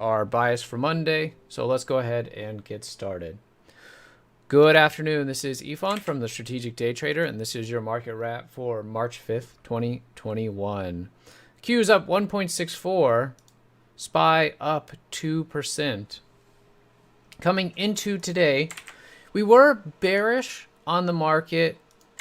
our bias for Monday. So let's go ahead and get started. Good afternoon. This is Ifan from the Strategic Day Trader, and this is your market wrap for March 5th, 2021. Q's up 1.64, SPY up 2%. Coming into today, we were bearish on the market,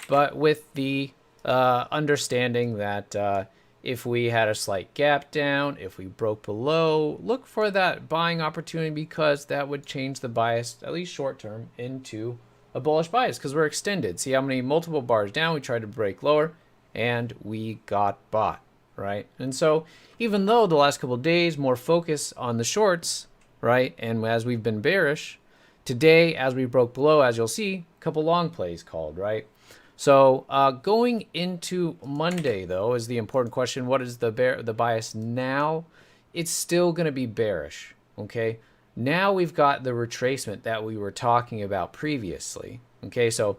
but with the understanding that if we had a slight gap down, if we broke below, look for that buying opportunity because that would change the bias, at least short term, into a bullish bias because we're extended. See how many multiple bars down we tried to break lower and we got bought, right? And so even though the last couple of days more focus on the shorts, right? And as we've been bearish, today as we broke below, as you'll see, a couple long plays called, right? So going into Monday, though, is the important question. What is the bias now? It's still going to be bearish, okay? Now we've got the retracement that we were talking about previously, okay? So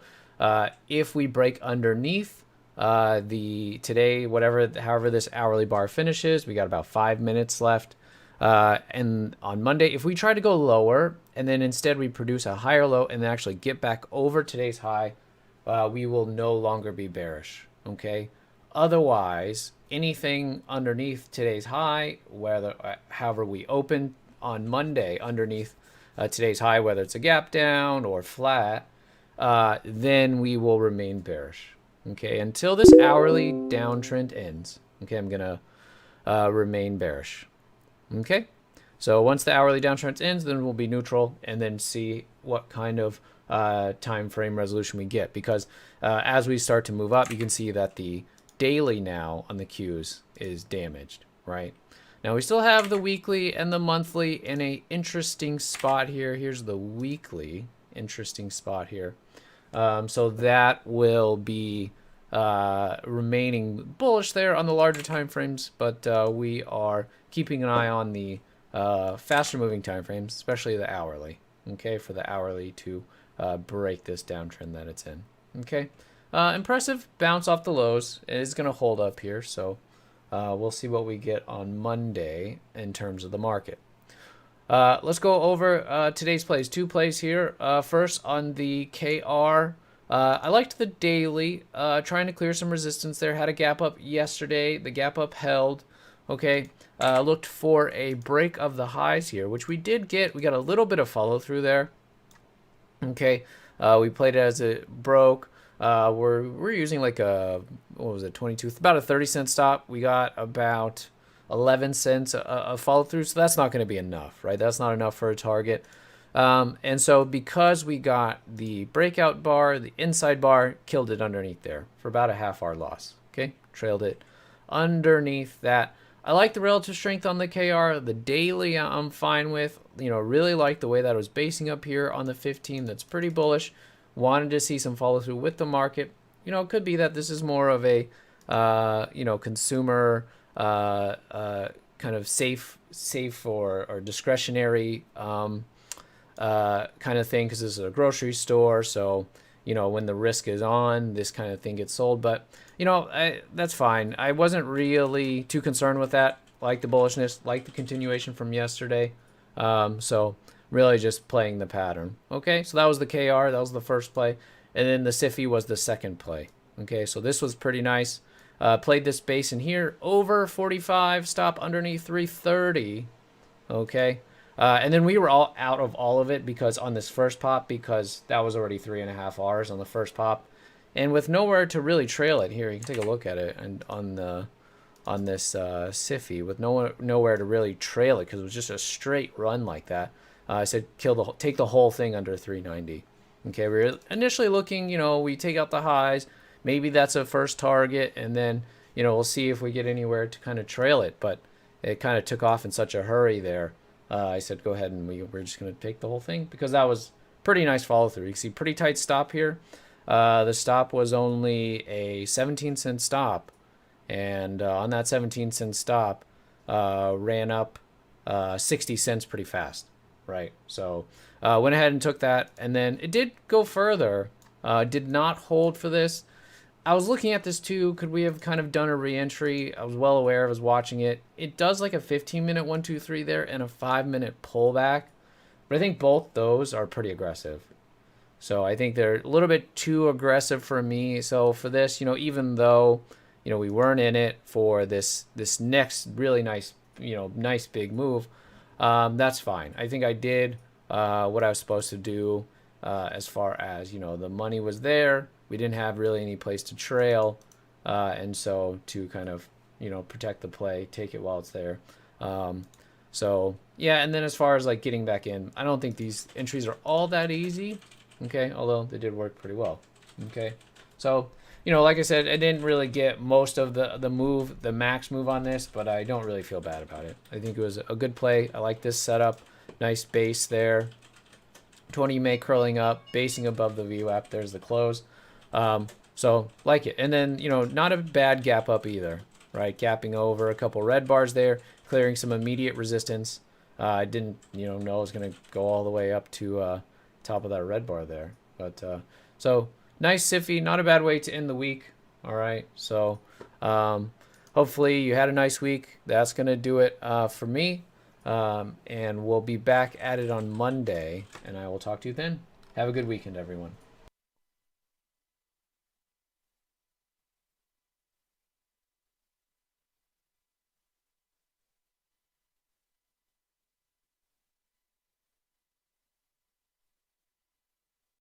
if we break underneath today, however this hourly bar finishes, we got about 5 minutes left. And on Monday, if we try to go lower and then instead we produce a higher low and then actually get back over today's high, we will no longer be bearish, okay? Otherwise, anything underneath today's high, however we open on Monday underneath today's high, whether it's a gap down or flat, then we will remain bearish, okay? Until this hourly downtrend ends, okay? I'm going to remain bearish, okay? So once the hourly downtrend ends, then we'll be neutral and then see what kind of time frame resolution we get, because as we start to move up, you can see that the daily now on the Qs is damaged, right? Now we still have the weekly and the monthly in a interesting spot here. Here's the weekly interesting spot here. So that will be remaining bullish there on the larger time frames, but we are keeping an eye on the faster moving time frames, especially the hourly, okay, for the hourly to break this downtrend that it's in. Okay, impressive bounce off the lows. It is going to hold up here, so we'll see what we get on Monday in terms of the market. Let's go over today's plays. Two plays here. First on the KR. I liked the daily, trying to clear some resistance there. Had a gap up yesterday. The gap up held. Okay, looked for a break of the highs here, which we did get. We got a little bit of follow through there. Okay, we played it as it broke. We're using like a, what was it, 22, about a 30-cent stop. We got about 11 cents a follow through, so that's not going to be enough, right? That's not enough for a target. And so because we got the breakout bar, the inside bar, killed it underneath there for about a half-hour loss. Okay, trailed it underneath that. I like the relative strength on the KR. The daily I'm fine with. You know, really like the way that it was basing up here on the 15. That's pretty bullish. Wanted to see some follow through with the market. You know, it could be that this is more of a, consumer kind of safe or discretionary kind of thing, because this is a grocery store. So, you know, when the risk is on, this kind of thing gets sold. But, you know, that's fine. I wasn't really too concerned with that. Like the bullishness, like the continuation from yesterday. So really just playing the pattern. Okay, so that was the KR. That was the first play. And then the SIFI was the second play. Okay, so this was pretty nice. Played this base in here. Over 45, stop underneath 330. Okay. And then we were all out of all of it because on this first pop, because that was already 3.5 Rs on the first pop, and with nowhere to really trail it. Here you can take a look at it, and on this SIFI with nowhere to really trail it because it was just a straight run like that. I said take the whole thing under 390. Okay, we were initially looking, you know, we take out the highs, maybe that's a first target, and then, you know, we'll see if we get anywhere to kind of trail it. But it kind of took off in such a hurry there. I said, go ahead, and we're just going to take the whole thing because that was pretty nice follow through. You can see pretty tight stop here. The stop was only a 17-cent stop. And on that 17-cent stop, ran up 60 cents pretty fast, right? So went ahead and took that. And then it did go further. Did not hold for this. I was looking at this too. Could we have kind of done a re-entry? I was well aware. I was watching it. It does like a 15-minute 1-2-3 there and a 5-minute pullback. But I think both those are pretty aggressive. So I think they're a little bit too aggressive for me. So for this, even though, we weren't in it for this next really nice, nice big move, that's fine. I think I did what I was supposed to do as far as, the money was there. We didn't have really any place to trail. And so to kind of, protect the play, take it while it's there. So yeah, and then as far as like getting back in, I don't think these entries are all that easy. Okay, although they did work pretty well. Okay, so like I said, I didn't really get most of the max move on this, but I don't really feel bad about it. I think it was a good play. I like this setup. Nice base there. 20 EMA curling up, basing above the VWAP. There's the close. So like it, and then not a bad gap up either, right? Gapping over a couple red bars there, clearing some immediate resistance. I didn't know it was gonna go all the way up to top of that red bar there. But so nice SIFI, not a bad way to end the week. All right, so hopefully you had a nice week. That's gonna do it for me, and we'll be back at it on Monday, and I will talk to you then. Have a good weekend, everyone.